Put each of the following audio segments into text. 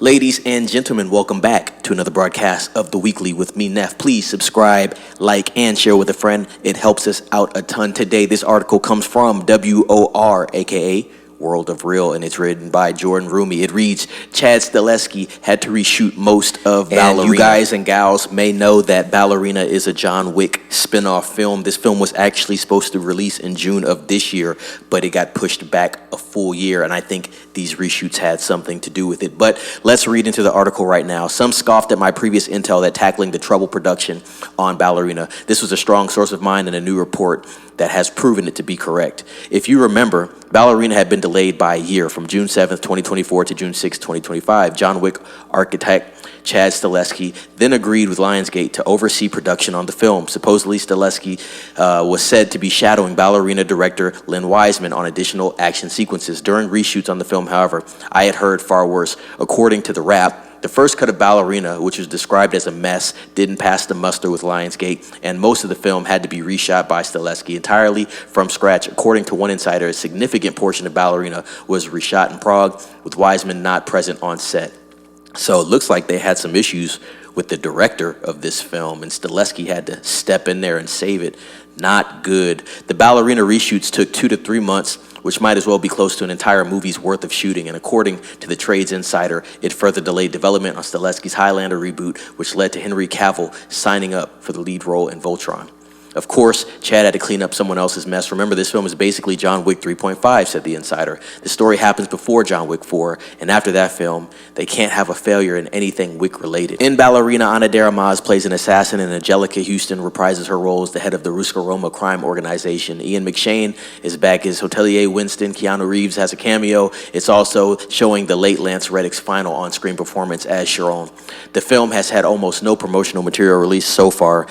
Ladies and gentlemen, welcome back to another broadcast of The Weekly with me, Neff. Please subscribe, like, and share with a friend. It helps us out a ton. Today, this article comes from WOR, aka World of Real, and it's written by Jordan Rumi. It reads, Chad Stahelski had to reshoot most of Ballerina. And you guys and gals may know that Ballerina is a John Wick spin-off film. This film was actually supposed to release in June of this year, but it got pushed back a full year, and I think these reshoots had something to do with it. But let's read into the article right now. Some scoffed at my previous intel that tackling the trouble production on Ballerina. This was a strong source of mine in a new report that has proven it to be correct. If you remember, Ballerina had been delayed by a year from June 7th, 2024 to June 6th, 2025. John Wick architect Chad Stahelski then agreed with Lionsgate to oversee production on the film. Supposedly, Stahelski was said to be shadowing Ballerina director Len Wiseman on additional action sequences. During reshoots on the film, however, I had heard far worse. According to the Wrap, the first cut of Ballerina, which was described as a mess, didn't pass the muster with Lionsgate, and most of the film had to be reshot by Stahelski entirely from scratch. According to one insider, a significant portion of Ballerina was reshot in Prague, with Wiseman not present on set. So it looks like they had some issues with the director of this film, and Stahelski had to step in there and save it. Not good. The Ballerina reshoots took 2 to 3 months, which might as well be close to an entire movie's worth of shooting. And according to the Trades Insider, it further delayed development on Stahelski's Highlander reboot, which led to Henry Cavill signing up for the lead role in Voltron. Of course, Chad had to clean up someone else's mess. Remember, this film is basically John Wick 3.5, said the insider. The story happens before John Wick 4, and after that film, they can't have a failure in anything Wick-related. In Ballerina, Ana de Armas plays an assassin, and Angelica Houston reprises her role as the head of the Ruska Roma crime organization. Ian McShane is back as Hotelier Winston. Keanu Reeves has a cameo. It's also showing the late Lance Reddick's final on-screen performance as Sharon. The film has had almost no promotional material released so far.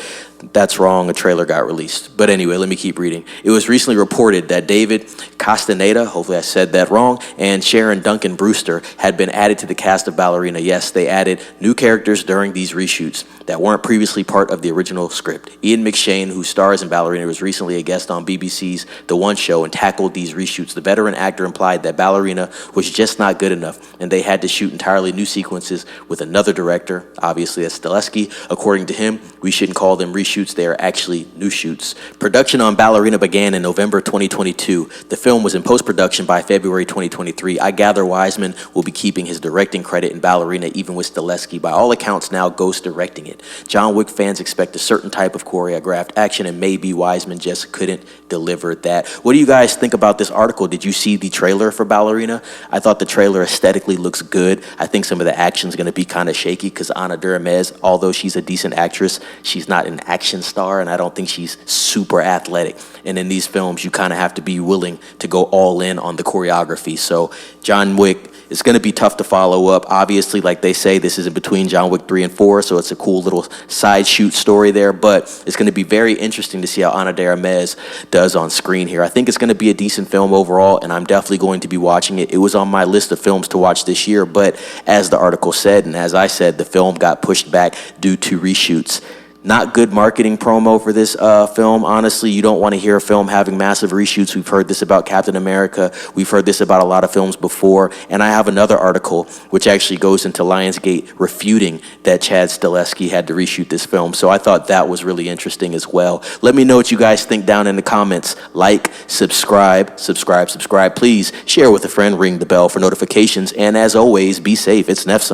That's wrong, a trailer got released. But anyway, let me keep reading. It was recently reported that David Castaneda, hopefully I said that wrong, and Sharon Duncan Brewster had been added to the cast of Ballerina. Yes, they added new characters during these reshoots that weren't previously part of the original script. Ian McShane, who stars in Ballerina, was recently a guest on BBC's The One Show and tackled these reshoots. The veteran actor implied that Ballerina was just not good enough, and they had to shoot entirely new sequences with another director, obviously that's Stahelski. According to him, we shouldn't call them reshoots, they are actually new shoots. Production on Ballerina began in November 2022. The film was in post-production by February 2023. I gather Wiseman will be keeping his directing credit in Ballerina, even with Stahelski, by all accounts, now ghost directing it. John Wick fans expect a certain type of choreographed action, and maybe Wiseman just couldn't deliver that. What do you guys think about this article? Did you see the trailer for Ballerina? I thought the trailer aesthetically looks good. I think some of the action's gonna be kind of shaky because Ana de Armas, although she's a decent actress, she's not an action star, and I don't think she's super athletic. And in these films, you kind of have to be willing to go all in on the choreography. So John Wick, it's going to be tough to follow up. Obviously, like they say, this is in between John Wick 3 and 4, so it's a cool little side shoot story there, but it's going to be very interesting to see how Ana de Armas does on screen here. I think it's going to be a decent film overall, and I'm definitely going to be watching it. It was on my list of films to watch this year, but as the article said, and as I said, the film got pushed back due to reshoots. Not good marketing promo for this film. Honestly, you don't want to hear a film having massive reshoots. We've heard this about Captain America. We've heard this about a lot of films before. And I have another article which actually goes into Lionsgate refuting that Chad Stahelski had to reshoot this film. So I thought that was really interesting as well. Let me know what you guys think down in the comments. Like, subscribe. Please share with a friend, ring the bell for notifications. And as always, be safe. It's Neff.